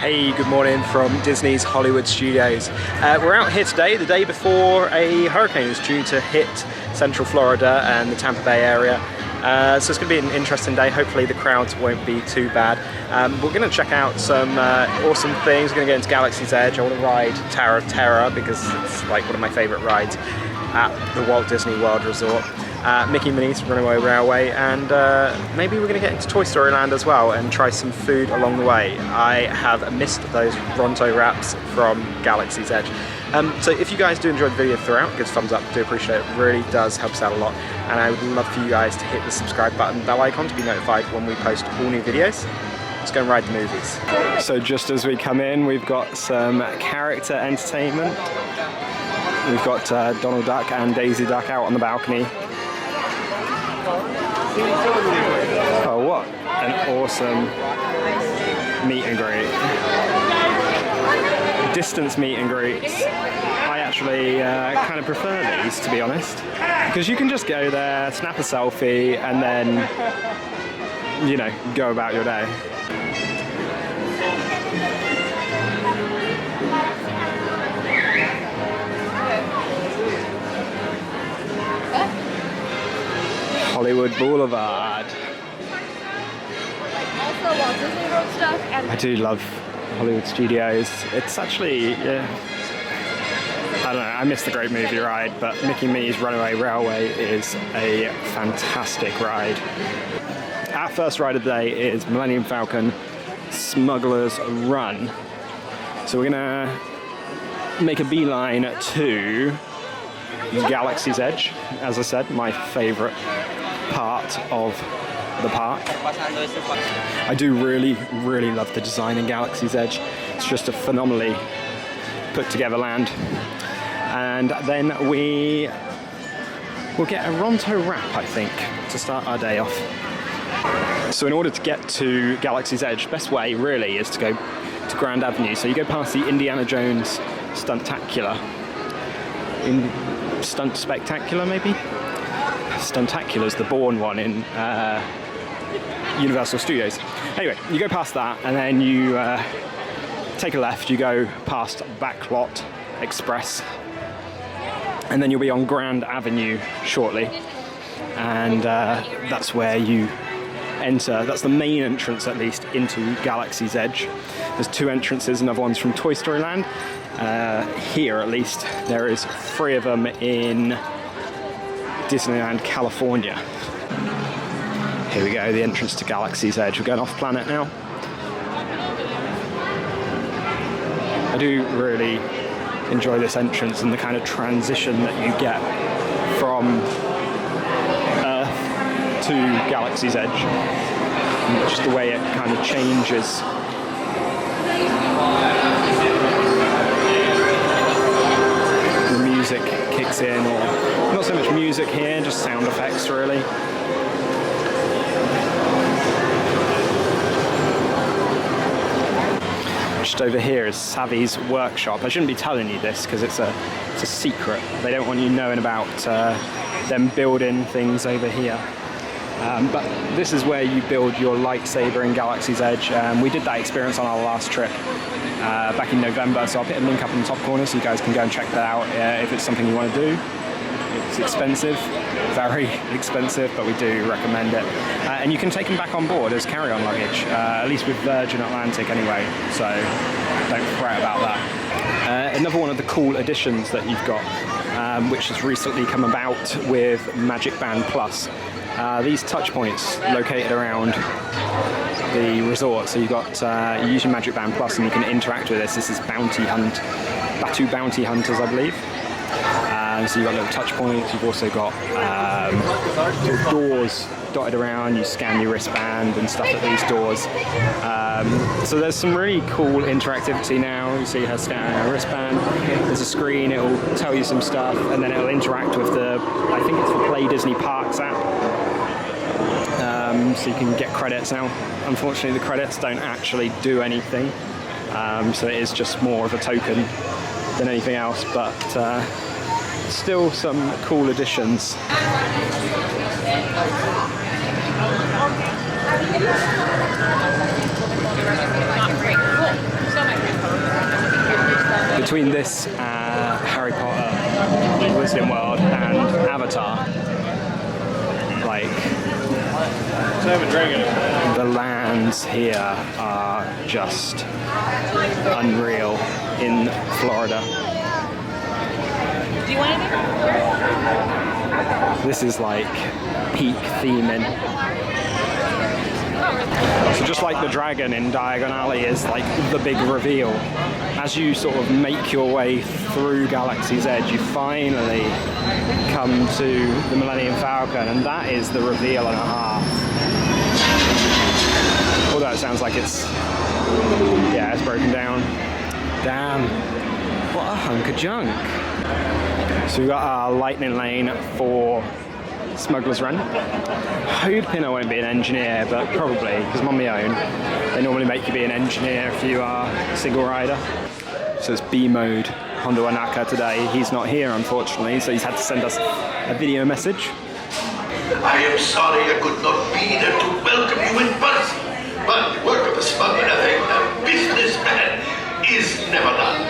Hey, good morning from Disney's Hollywood Studios. We're out here today, the day before a hurricane is due to hit Central Florida and the Tampa Bay area. So it's going to be an interesting day. Hopefully the crowds won't be too bad. We're going to check out some awesome things. We're going to get into Galaxy's Edge. I want to ride Tower of Terror because it's like one of my favourite rides at the Walt Disney World Resort. Mickey and Minnie's Runaway Railway, and maybe we're going to get into Toy Story Land as well and try some food along the way. I have missed those Ronto Wraps from Galaxy's Edge. So if you guys do enjoy the video throughout, give us a thumbs up, do appreciate it, really does help us out a lot. And I would love for you guys to hit the subscribe button, bell icon to be notified when we post all new videos. Let's go and ride the movies. So just as we come in, we've got some character entertainment. We've got Donald Duck and Daisy Duck out on the balcony. Oh, what an awesome meet and greet. Distance meet and greets. I actually kind of prefer these, to be honest, because you can just go there, snap a selfie, and then, you know, go about your day. Hollywood Boulevard. Also Walt Disney World stuff. And I do love Hollywood Studios. It's actually, yeah, I don't know, I missed the great movie ride, but Mickey and Minnie's Runaway Railway is a fantastic ride. Our first ride of the day is Millenium Falcon Smuggler's Run. So we're gonna make a beeline to Galaxy's Edge, as I said, my favourite part of the park. I do really love the design in Galaxy's Edge. It's just a phenomenally put together land. And then we will get a Ronto Wrap, I think, to start our day off. So in order to get to Galaxy's Edge, best way really is to go to Grand Avenue. So you go past the Indiana Jones Stuntacular. Stunt Spectacular, maybe? Stuntacular's the Bourne one in Universal Studios. Anyway, you go past that and then you take a left, you go past Backlot Express, and then you'll be on Grand Avenue shortly, and that's where you enter. That's the main entrance, at least, into Galaxy's Edge. There's two entrances, another one's from Toy Story Land. Here, at least, there is 3 of them in Disneyland, California. Here we go, the entrance to Galaxy's Edge. We're going off planet now. I do really enjoy this entrance and the kind of transition that you get from Earth to Galaxy's Edge. And just the way it kind of changes. Music kicks in, or not so much music here, just sound effects really. Just over here is Savvy's workshop. I shouldn't be telling you this because it's a secret. They don't want you knowing about them building things over here. But this is where you build your lightsaber in Galaxy's Edge. We did that experience on our last trip back in November, so I'll put a link up in the top corner so you guys can go and check that out if it's something you want to do. It's expensive, very expensive, but we do recommend it. And you can take them back on board as carry-on luggage, at least with Virgin Atlantic anyway, so don't fret about that. Another one of the cool additions that you've got, which has recently come about with Magic Band Plus. These touch points located around the resort, so you've got you use your Magic Band Plus and you can interact with this. This is Batu Bounty Hunters, I believe. So you've got little touch points. You've also got sort of doors dotted around. You scan your wristband and stuff at these doors. So there's some really cool interactivity now. You see her scanning her wristband. There's a screen. It will tell you some stuff, and then it will interact with the, I think it's the Play Disney Parks app. So you can get credits now. Unfortunately, the credits don't actually do anything. So it is just more of a token than anything else, but still some cool additions. between this Harry Potter, Disney World, and Avatar, like the lands here are just unreal in Florida. Do you want anything? This is like peak theming. So just like the dragon in Diagon Alley is like the big reveal. As you sort of make your way through Galaxy's Edge, you finally come to the Millenium Falcon, and that is the reveal and a half. Although it sounds like it's broken down. Damn, what a hunk of junk. So we've got our lightning lane for Smuggler's Run. Hoping I won't be an engineer, but probably, because I'm on my own. They normally make you be an engineer if you are a single rider. So it's B mode Hondo Anaka today. He's not here, unfortunately, so he's had to send us a video message. I am sorry I could not be there to welcome you in person, but the work of a smuggler, a businessman, is never done.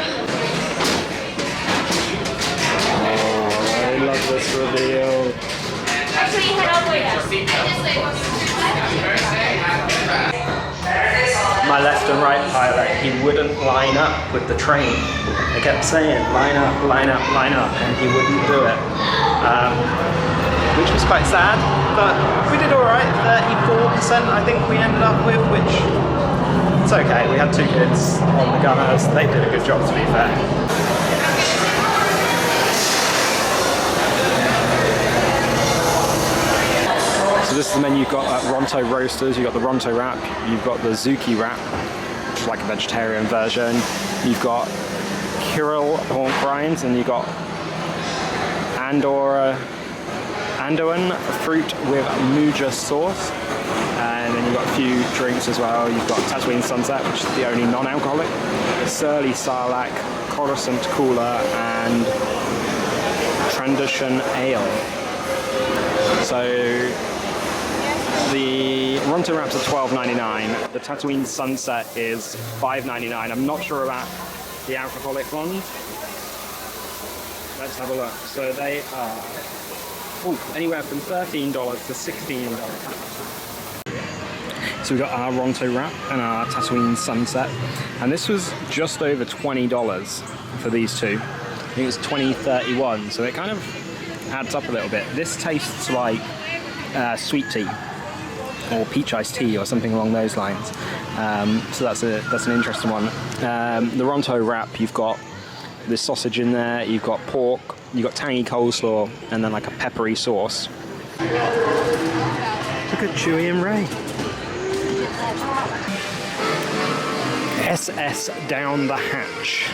Oh, I love this reveal. Actually, head all the way down. My left and right pilot, he wouldn't line up with the train. I kept saying, line up, line up, line up, and he wouldn't do it. Which was quite sad, but we did alright. 34% I think we ended up with, which it's okay. We had 2 kids on the gunners. They did a good job, to be fair. So this is the menu. You've got Ronto Roasters, you've got the Ronto Wrap, you've got the Zuki Wrap, which is like a vegetarian version. You've got Kirill pork rinds, and you've got Andoan fruit with Muja sauce. And then you've got a few drinks as well. You've got Tatooine Sunset, which is the only non-alcoholic, Surly Sarlacc, Coruscant Cooler, and Tradition Ale. So the Ronto Wraps are $12.99. The Tatooine Sunset is $5.99. I'm not sure about the alcoholic ones. Let's have a look. So they are anywhere from $13 to $16. So we've got our Ronto Wrap and our Tatooine Sunset. And this was just over $20 for these two. I think it was $20.31, so it kind of adds up a little bit. This tastes like sweet tea or peach iced tea or something along those lines. So that's an interesting one. The Ronto Wrap, you've got the sausage in there, you've got pork, you've got tangy coleslaw, and then like a peppery sauce. Look at Chewie and Rey. SS down the hatch.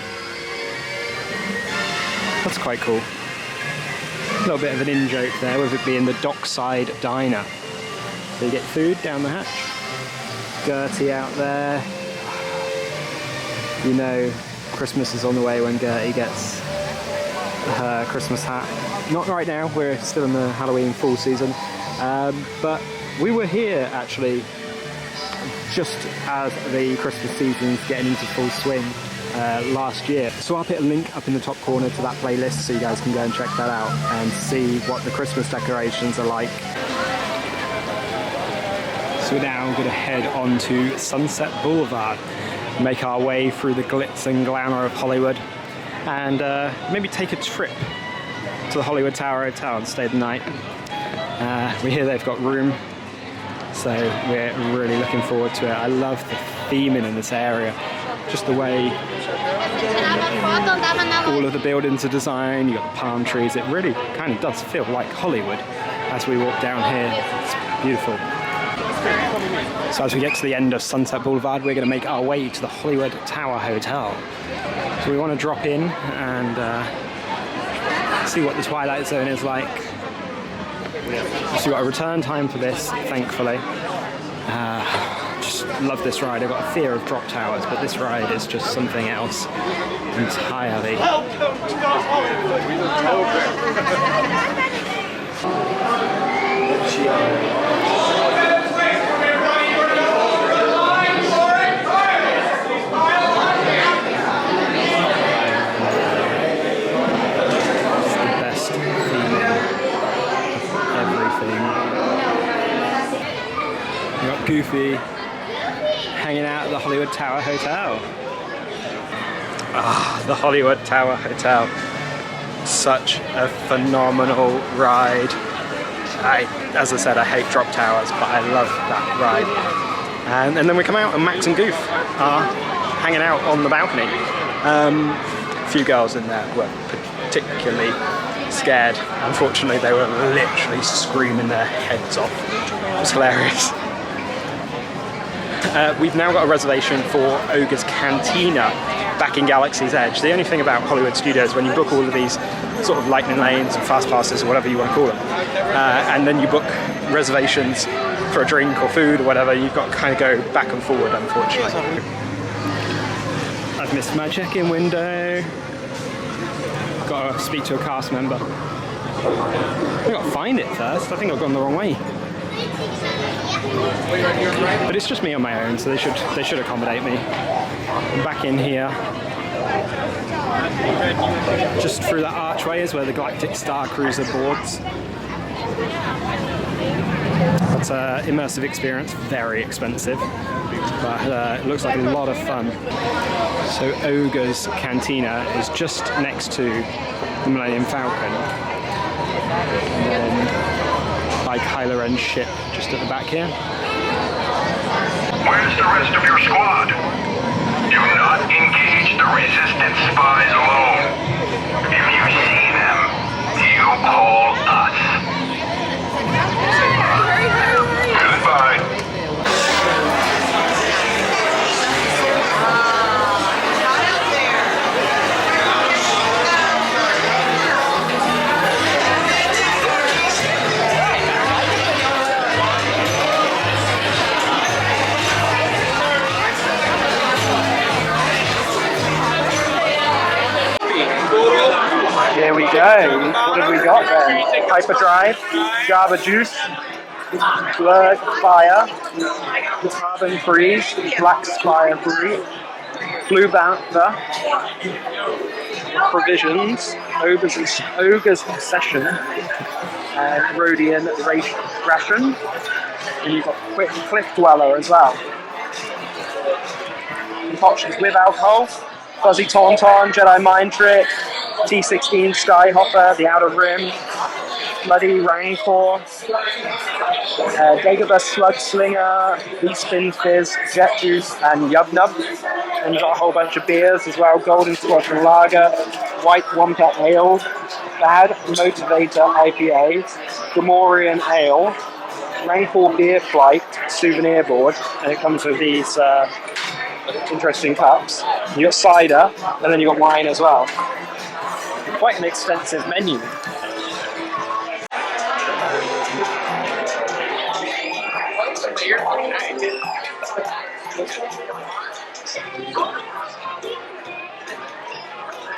That's quite cool. A little bit of an in-joke there with it being the dockside diner. So you get food down the hatch. Gertie out there. You know Christmas is on the way when Gertie gets her Christmas hat. Not right now, we're still in the Halloween fall season. But we were here actually just as the Christmas season's getting into full swing last year. So I'll put a link up in the top corner to that playlist so you guys can go and check that out and see what the Christmas decorations are like. So we're now going to head on to Sunset Boulevard, make our way through the glitz and glamour of Hollywood, and maybe take a trip to the Hollywood Tower Hotel and stay the night. We hear they've got room, so we're really looking forward to it. I love the theming in this area, just the way all of the buildings are designed. You've got the palm trees. It really kind of does feel like Hollywood as we walk down here. It's beautiful. So as we get to the end of Sunset Boulevard, we're going to make our way to the Hollywood Tower Hotel. So we want to drop in and see what the Twilight Zone is like. So we've got a return time for this, thankfully. Just love this ride. I've got a fear of drop towers, but this ride is just something else entirely. Welcome to Hollywood. Goofy hanging out at the Hollywood Tower Hotel. Ah, the Hollywood Tower Hotel. Such a phenomenal ride. As I said, I hate drop towers, but I love that ride. And then we come out and Max and Goof are hanging out on the balcony. A few girls in there were particularly scared. Unfortunately, they were literally screaming their heads off. It was hilarious. We've now got a reservation for Ogre's Cantina back in Galaxy's Edge. The only thing about Hollywood Studios, when you book all of these sort of lightning lanes and fast passes or whatever you want to call them, and then you book reservations for a drink or food or whatever, you've got to kind of go back and forward, unfortunately. I've missed my check-in window. Got to speak to a cast member. I've got to find it first. I think I've gone the wrong way. But it's just me on my own, so they should accommodate me. I'm back in here. Just through that archway is where the Galactic Star Cruiser boards. It's an immersive experience, very expensive, but it looks like a lot of fun. So Ogre's Cantina is just next to the Millenium Falcon. And then by Kylo Ren's ship, just at the back here. Where's the rest of your squad? Do not engage the resistance spies alone. If you see them, you call us. Goodbye. Here we go. What have we got then? Hyperdrive, Java Juice, Blurred Fire, Carbon Freeze, Black Spire Breed, Blue Banther, Provisions, Ogre's Obsession, and Rhodian Ration. And you've got Cliff Dweller as well. Concoctions with alcohol, Fuzzy Tauntaun, Jedi Mind Trick, T16 Skyhopper, The Outer Rim, Bloody Rancor, Dagobah Slug Slinger, Beastspin Fizz, Jet Juice, and Yub Nub. And you've got a whole bunch of beers as well: Golden Squadron Lager, White Wampa Ale, Bad Motivator IPA, Gamorrean Ale, Rancor Beer Flight Souvenir Board, and it comes with these interesting cups. You got cider, and then you got wine as well. Quite an extensive menu.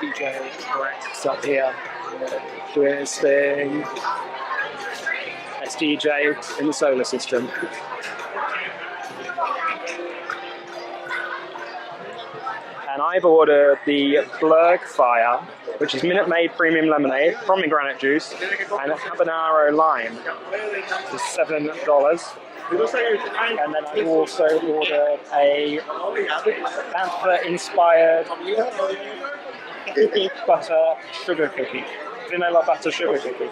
DJ Rex up here doing his thing. That's DJ in the solar system. And I've ordered the Blurg Fire, which is Minute Maid Premium Lemonade, pomegranate juice, and a habanero lime. It's $7. And then I've also ordered a Bantha-inspired butter sugar cookie. Vanilla butter sugar cookie.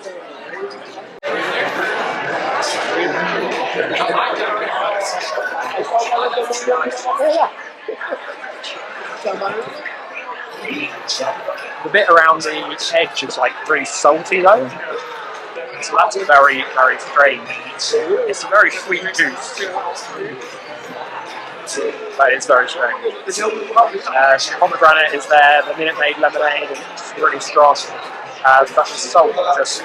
The bit around the edge is like really salty though, so that's very, very strange. It's a very sweet juice, but it's very strange. Pomegranate is there, the Minute Maid lemonade is really strong. But the salt just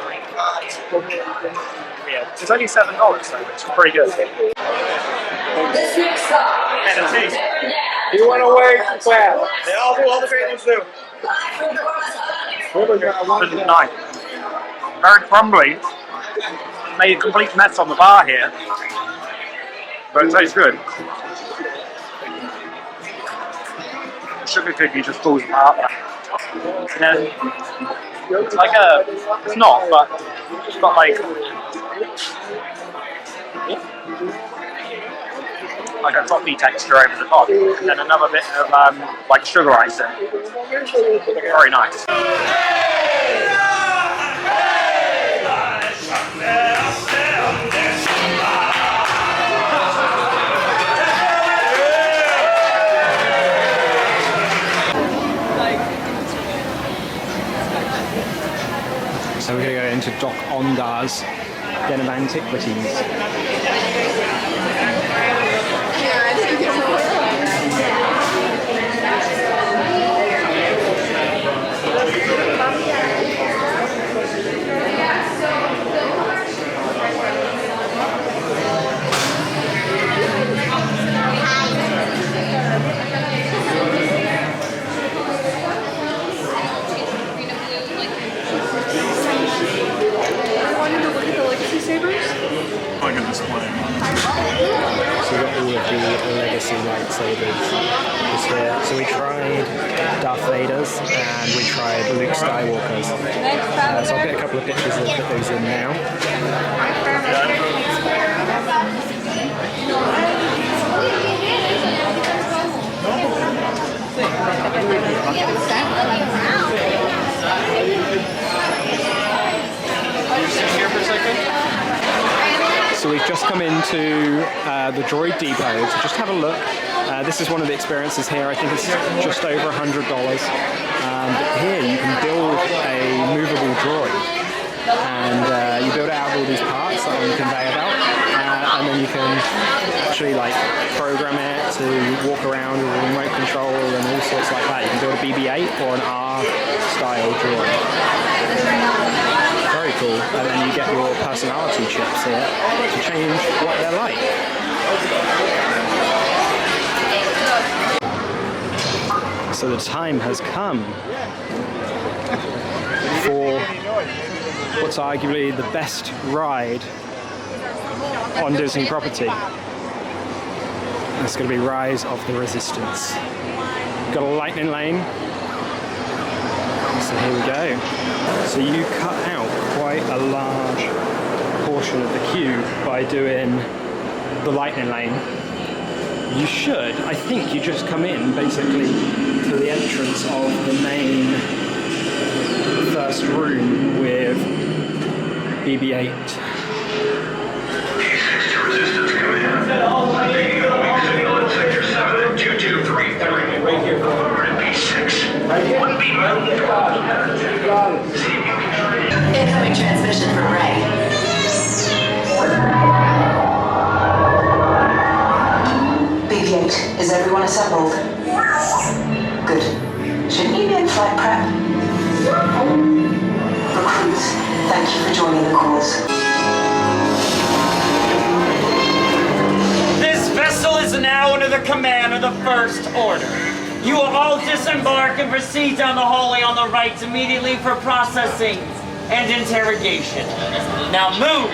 weird. It's only $7 though, which is pretty good. You want to wait? Well, they all do, all the fans do. Nice. Very crumbly. Made a complete mess on the bar here, but it tastes good. The sugar cookie just falls apart. And then it's like it's not, but it's got like like a toffee texture over the top, and then another bit of like sugar icing. Very nice. So we're going to go into Doc Ondar's Den of Antiquities. So we've got all of the legacy lightsabers just here. So we tried Darth Vader's and we tried Luke Skywalker's. So I'll get a couple of pictures and put those in now. So we've just come into the Droid Depot to just have a look. This is one of the experiences here. I think it's just over $100. But here you can build a movable droid, and you build it out of all these parts on the conveyor belt, and then you can actually like program it to walk around with a remote control and all sorts like that. You can build a BB-8 or an R-style droid. Very cool. And then you get your personality chips here to change what they're like. So the time has come for what's arguably the best ride on Disney property. It's going to be Rise of the Resistance. Got a lightning lane. So here we go. So you cut out quite a large portion of the queue by doing the lightning lane. You should, I think you just come in basically to the entrance of the main first room with BB-8. Resistance command. Weak signal in sector 7 at 2233. Over at B6. Wouldn't be moved. Incoming transmission from Ray. BB-8, is everyone assembled? Good. Shouldn't you be in flight prep? Recruits, thank you for joining the cause. This vessel is now under the command of the First Order. You will all disembark and proceed down the hallway on the right immediately for processing and interrogation. Now move!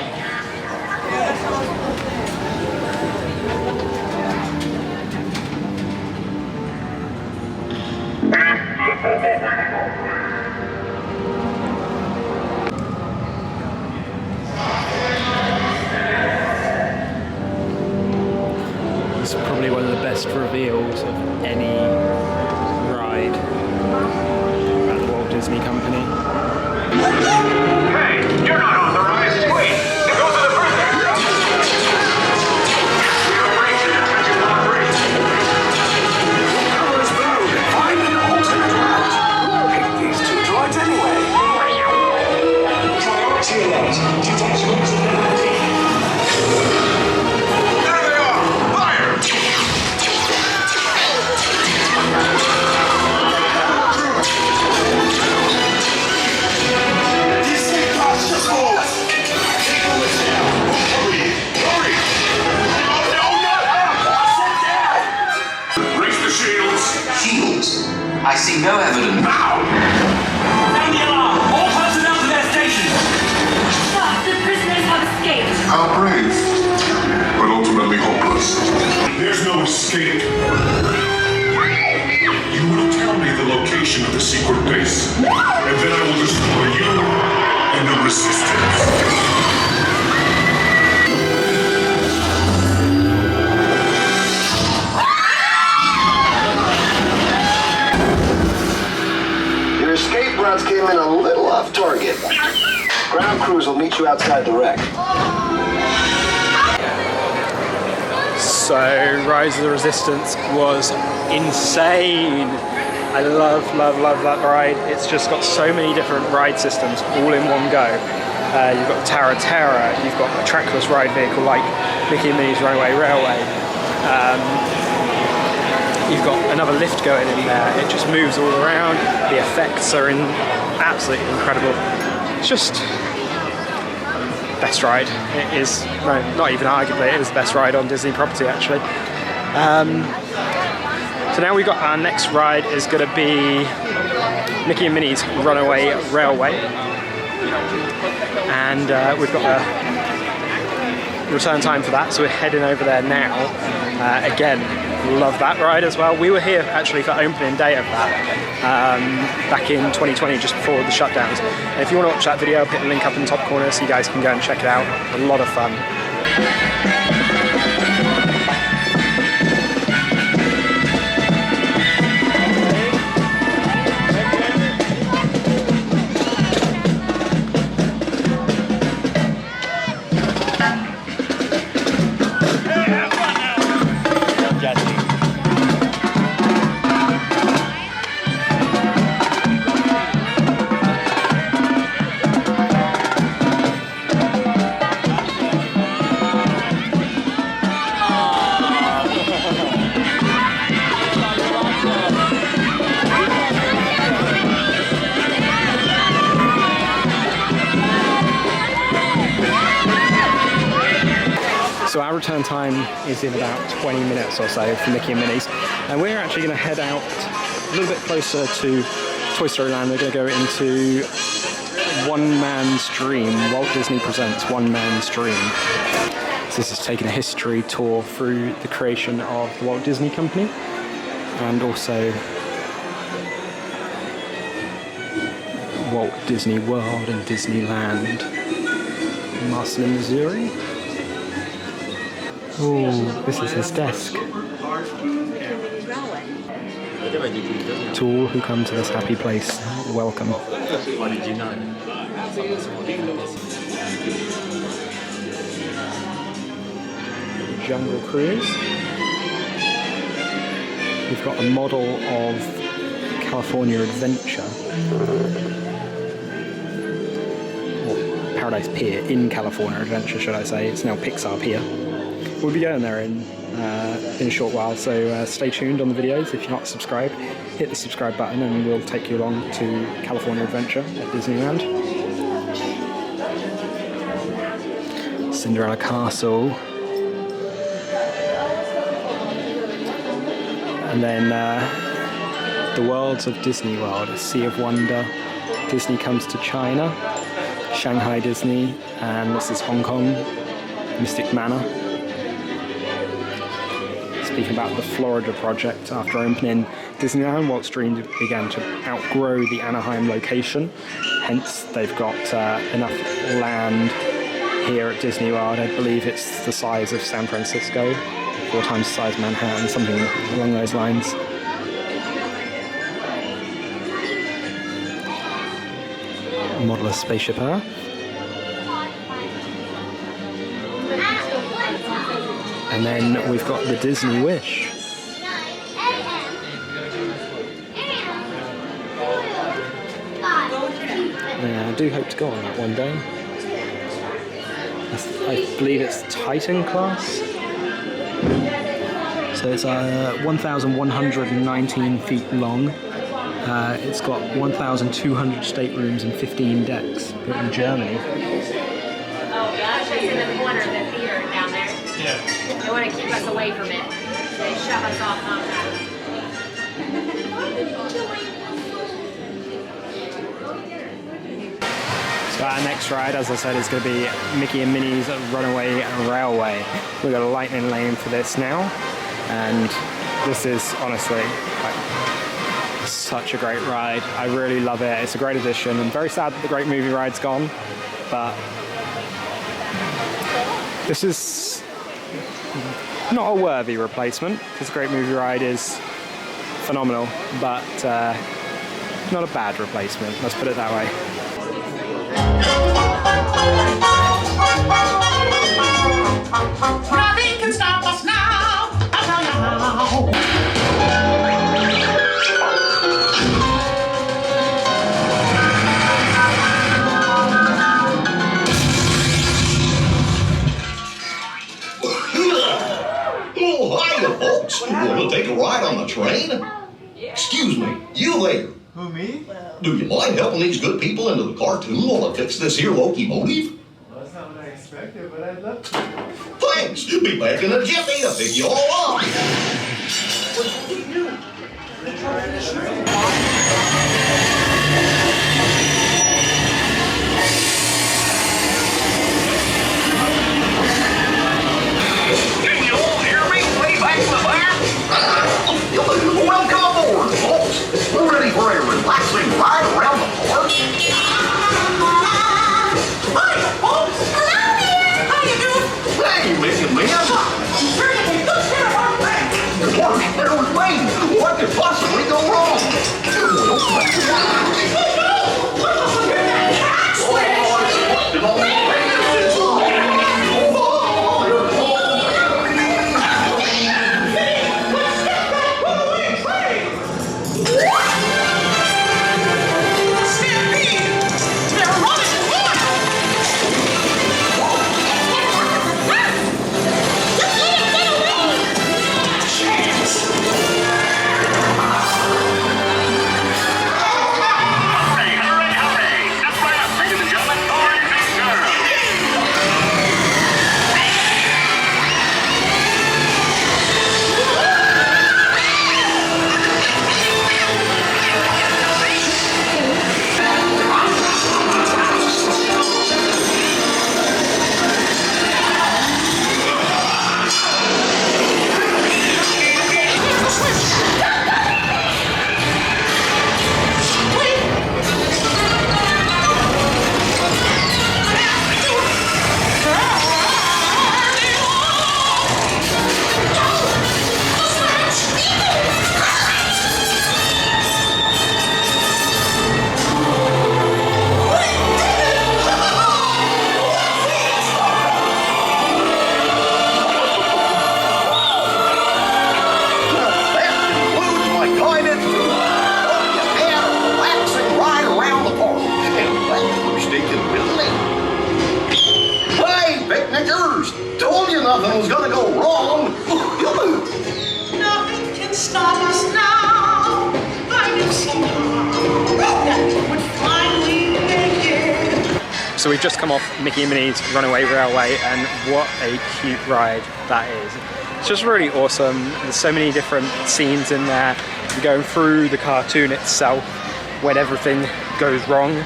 It's probably one of the best reveals of any ride at the Walt Disney Company. Hey, you're not authorized. Wait, go to the prison. Find an alternate route. Pick these two droids anyway. Priority alert. Detachment. There they are. Fire! I see no evidence. Now! Sound the alarm! All personnel to their stations! Stop! The prisoners have escaped! How brave, but ultimately hopeless. There's no escape. You will tell me the location of the secret base, and then I will destroy you and the Resistance. routes came in a little off target. Ground crews will meet you outside the wreck. So, Rise of the Resistance was insane. I love that ride. It's just got so many different ride systems all in one go. You've got Tower of Terror, you've got a trackless ride vehicle like Mickey and Minnie's Runaway Railway. You've got another lift going in there. It just moves all around. The effects are absolutely incredible. It's just best ride. It is, no, not even arguably, it is the best ride on Disney property actually. So now we've got our next ride is going to be Mickey and Minnie's Runaway Railway, and we've got a return time for that, so we're heading over there now. Again, love that ride as well. We were here actually for opening day of that back in 2020, just before the shutdowns. And if you want to watch that video, I'll put the link up in the top corner so you guys can go and check it out. A lot of fun. So our return time is in about 20 minutes or so for Mickey and Minnie's, and we're actually going to head out a little bit closer to Toy Story Land. We're going to go into One Man's Dream. Walt Disney presents One Man's Dream. So this is taking a history tour through the creation of the Walt Disney Company, and also Walt Disney World and Disneyland, Marston, Missouri. Oh, this is his desk. To all who come to this happy place, welcome. What did you know? Jungle Cruise. We've got a model of California Adventure. Or Paradise Pier in California Adventure, should I say. It's now Pixar Pier. We'll be going there in a short while, so stay tuned on the videos. If you're not subscribed, hit the subscribe button and we'll take you along to California Adventure at Disneyland. Cinderella Castle. And then the Worlds of Disney World, a Sea of Wonder. Disney comes to China, Shanghai Disney, and this is Hong Kong, Mystic Manor. Speaking about the Florida project, after opening Disneyland, Walt Disney began to outgrow the Anaheim location. Hence, they've got enough land here at Disney World. I believe it's the size of San Francisco, 4 times the size of Manhattan, something along those lines. Model of Spaceship Earth. And then we've got the Disney Wish. Yeah, I do hope to go on that one day. I believe it's Titan class. So it's 1,119 feet long. It's got 1,200 staterooms and 15 decks, built in Germany. Oh, yeah, it's in the corner of the theater down there. Yeah. They want to keep us away from it. They shove us off contact. So our next ride, as I said, is going to be Mickey and Minnie's Runaway Railway. We've got a lightning lane for this now, and this is honestly such a great ride. I really love it. It's a great addition. I'm very sad that the Great Movie Ride's gone, but this is not a worthy replacement because the Great Movie Ride is phenomenal, but Not a bad replacement, let's put it that way. Nothing can stop us now. I'll tell you how. Oh, hiya, folks. You want to take a ride on the train? Excuse me, you there. Who, me? Do you mind helping these good people into the cartoon while I fix this here locomotive? Well, that's not what I expected, but I'd love to. Thanks. Be back in a jiffy to pick you all up. What did you do? Can you all hear me way back in the back? Welcome aboard, folks. We're ready for a relaxing ride around the park. Hi, folks. Hello there. How you doing? Hey, Mickey and Mia. Sure to take good care of our friends. Work, there was rain. What could possibly go wrong? Nothing was gonna go wrong. Nothing can stop us now. I knew somehow that we would finally make it. So we've just come off Mickey and Minnie's Runaway Railway, and what a cute ride that is. It's just really awesome. There's so many different scenes in there. You're going through the cartoon itself when everything goes wrong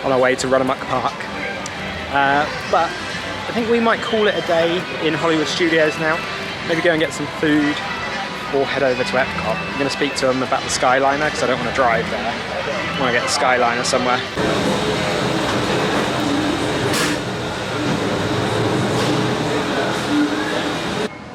on our way to Run Amok Park. But I think we might call it a day in Hollywood Studios now. Maybe go and get some food or head over to Epcot. I'm going to speak to them about the Skyliner because I don't want to drive there. I want to get the Skyliner somewhere.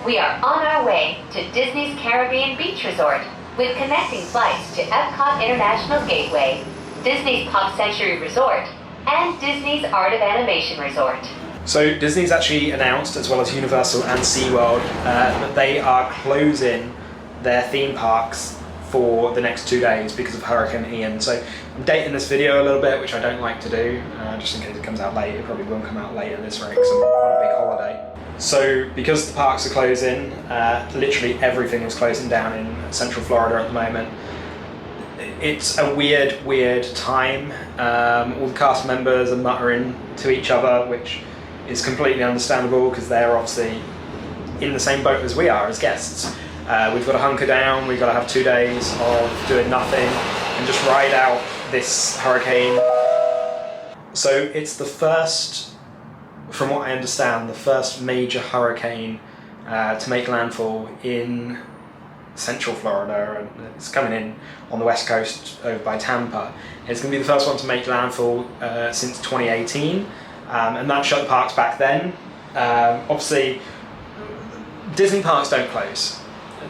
We are on our way to Disney's Caribbean Beach Resort with connecting flights to Epcot International Gateway, Disney's Pop Century Resort, and Disney's Art of Animation Resort. So Disney's actually announced, as well as Universal and SeaWorld, that they are closing their theme parks for the next 2 days because of Hurricane Ian. So I'm dating this video a little bit, which I don't like to do, just in case it comes out late. It probably won't come out later this week because I'm on a big holiday. So because the parks are closing, literally everything is closing down in Central Florida at the moment. It's a weird time. All the cast members are muttering to each other, which is completely understandable because they're obviously in the same boat as we are as guests. We've got to hunker down, we've got to have 2 days of doing nothing and just ride out this hurricane. So it's the first, from what I understand, the first major hurricane to make landfall in Central Florida, and it's coming in on the west coast over by Tampa. It's going to be the first one to make landfall since 2018, and that shut the parks back then. Obviously, Disney parks don't close,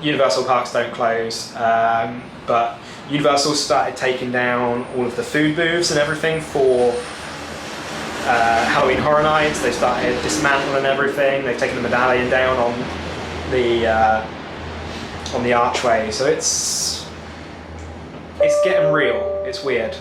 Universal parks don't close, but Universal started taking down all of the food booths and everything for Halloween Horror Nights. They started dismantling everything. They've taken the medallion down on the archway. So it's getting real. It's weird.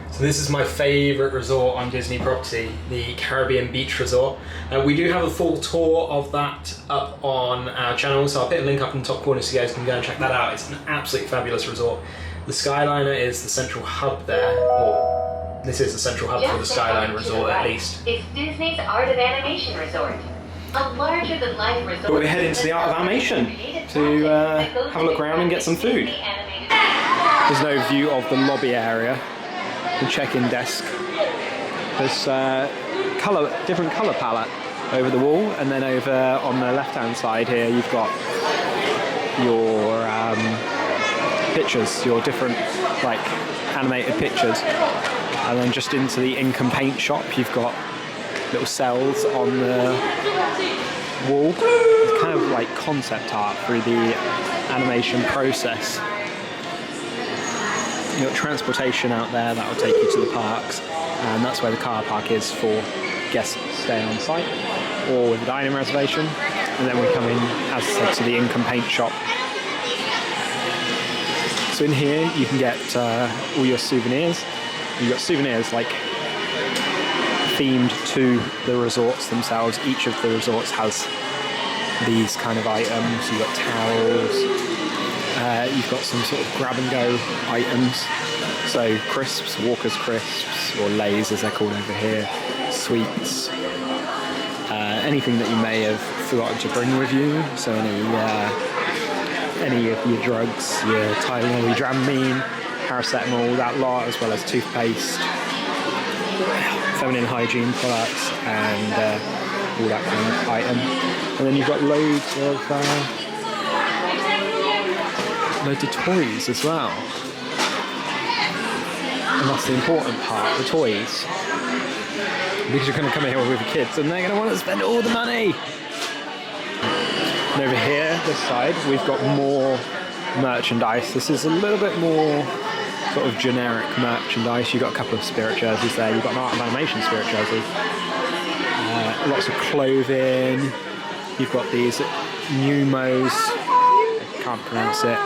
So this is my favourite resort on Disney property, the Caribbean Beach Resort. We do have a full tour of that up on our channel, so I'll put a link up in the top corner so you guys can go and check that out. It's an absolutely fabulous resort. The Skyliner is the central hub there, or this is the central hub for the Skyliner Resort at least. It's Disney's Art of Animation Resort. A larger-than-life resort. But we're heading to the Art of Animation to have a look around and get some food. There's no view of the lobby area. The check-in desk. There's different colour palette over the wall, and then over on the left-hand side here you've got your pictures, your different like animated pictures, and then just into the ink and paint shop you've got little cells on the wall. It's kind of like concept art through the animation process. You've got transportation out there that will take you to the parks, and that's where the car park is for guests to stay on site or with a dining reservation. And then we come in, as I said, to the ink and paint shop. So in here you can get all your souvenirs. You've got souvenirs like themed to the resorts themselves. Each of the resorts has these kind of items. You've got towels. You've got some sort of grab-and-go items, so crisps, Walker's crisps, or Lays as they're called over here, sweets, anything that you may have forgotten to bring with you, so any of your drugs, your Tylenol, your Dramamine, paracetamol, that lot, as well as toothpaste, feminine hygiene products, and all that kind of item. And then you've got loads of toys as well. And that's the important part, the toys. Because you're going to come here with your kids and they're going to want to spend all the money. And over here, this side, we've got more merchandise. This is a little bit more sort of generic merchandise. You've got a couple of spirit jerseys there. You've got an Art of Animation spirit jersey. Lots of clothing. You've got these Numos. I can't pronounce it.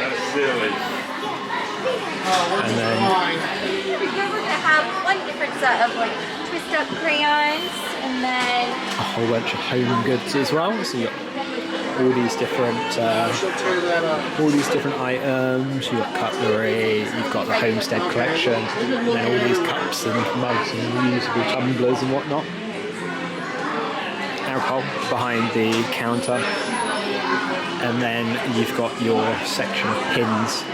That's silly. And then we're gonna have one different set of like twist up crayons, and then a whole bunch of home goods as well. So you got all these different items. You've got cutlery. You've got the Homestead collection, and then all these cups and mugs and reusable tumblers and whatnot. Alcohol behind the counter. And then you've got your section of pins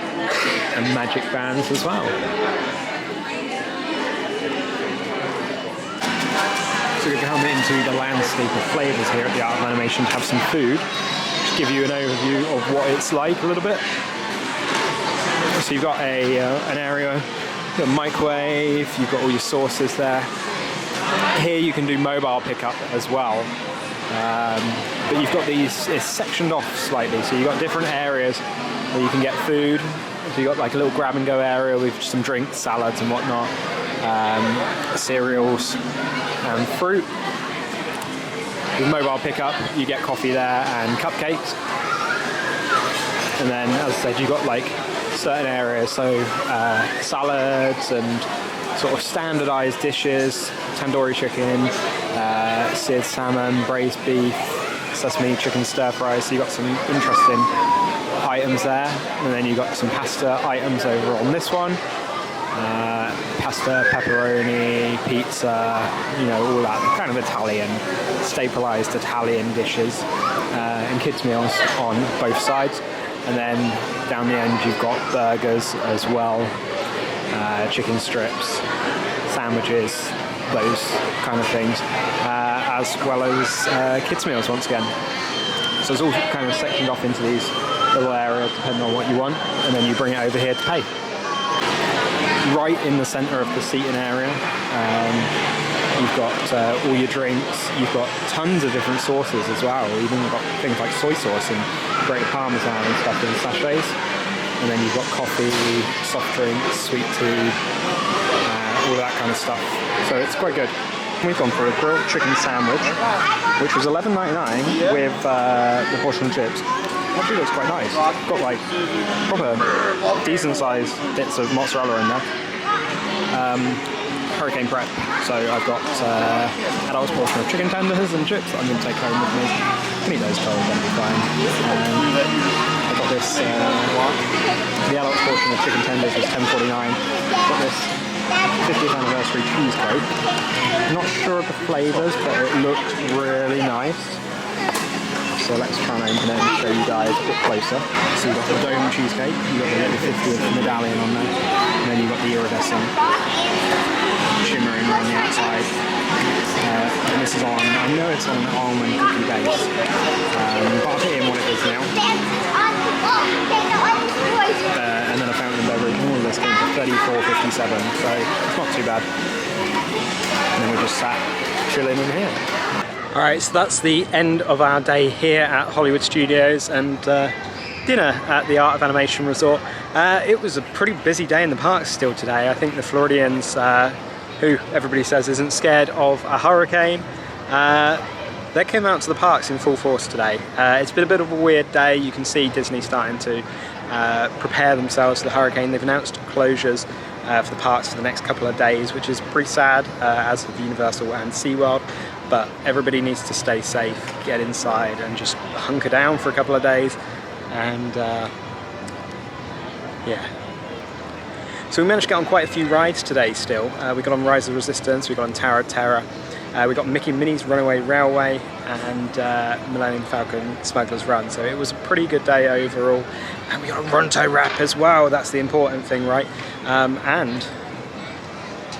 and magic bands as well. So we're going into the landscape of flavours here at the Art of Animation to have some food. Just give you an overview of what it's like a little bit. So you've got an area, you've got a microwave, you've got all your sauces there. Here you can do mobile pickup as well. But you've got these, it's sectioned off slightly, so you've got different areas where you can get food. So you've got like a little grab and go area with some drinks, salads and whatnot, cereals and fruit. With mobile pickup, you get coffee there and cupcakes. And then, as I said, you've got like certain areas, so salads and sort of standardized dishes, tandoori chicken, seared salmon, braised beef, sesame chicken stir fry. So you've got some interesting items there. And then you've got some pasta items over on this one. Pasta, pepperoni, pizza, you know, all that kind of Italian, stapleized Italian dishes, and kids meals on both sides. And then down the end you've got burgers as well, chicken strips, sandwiches, those kind of things, as well as kids meals once again. So it's all kind of sectioned off into these little areas depending on what you want, and then you bring it over here to pay. Right in the centre of the seating area, You've got all your drinks. You've got tons of different sauces as well. Even got things like soy sauce and grated parmesan and stuff in sachets. And then you've got coffee, soft drinks, sweet tea, all of that kind of stuff. So it's quite good. We've gone for a grilled chicken sandwich, which was $11.99 with the portion of chips. Actually looks quite nice. Got like proper decent sized bits of mozzarella in there. Hurricane prep. So I've got adult's portion of chicken tenders and chips that I'm going to take home with me. I can eat those cold, that'll be fine. I've got this, the adult's portion of chicken tenders was $10.49. Got this 50th anniversary cheese cake. Not sure of the flavours, but it looked really nice. So let's try and open it and show you guys a bit closer. So you've got the dome cheesecake, you've got the little 50th medallion on there, and then you've got the iridescent shimmering around the outside. And this is on, I know it's on an almond cookie base, but I'll put in what it is now. And then a fountain beverage, all of this came for $34.57, so it's not too bad. And then we just sat chilling in here. Alright, so that's the end of our day here at Hollywood Studios and dinner at the Art of Animation Resort. It was a pretty busy day in the parks still today. I think the Floridians, who everybody says isn't scared of a hurricane, they came out to the parks in full force today. It's been a bit of a weird day. You can see Disney starting to prepare themselves for the hurricane. They've announced closures for the parks for the next couple of days, which is pretty sad, as of Universal and SeaWorld. But everybody needs to stay safe, get inside and just hunker down for a couple of days. And yeah. So we managed to get on quite a few rides today still. We got on Rise of Resistance, we got on Tower of Terror, we got Mickey and Minnie's Runaway Railway and Millenium Falcon Smuggler's Run. So it was a pretty good day overall. And we got a Ronto Wrap as well, that's the important thing, right? And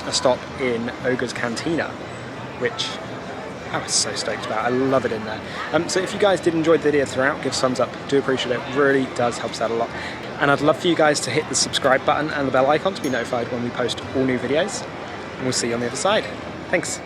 a stop in Ogre's Cantina, which I was so stoked about. I love it in there. So if you guys did enjoy the video throughout, give us a thumbs up. Do appreciate it. Really does help us out a lot. And I'd love for you guys to hit the subscribe button and the bell icon to be notified when we post all new videos. And we'll see you on the other side. Thanks.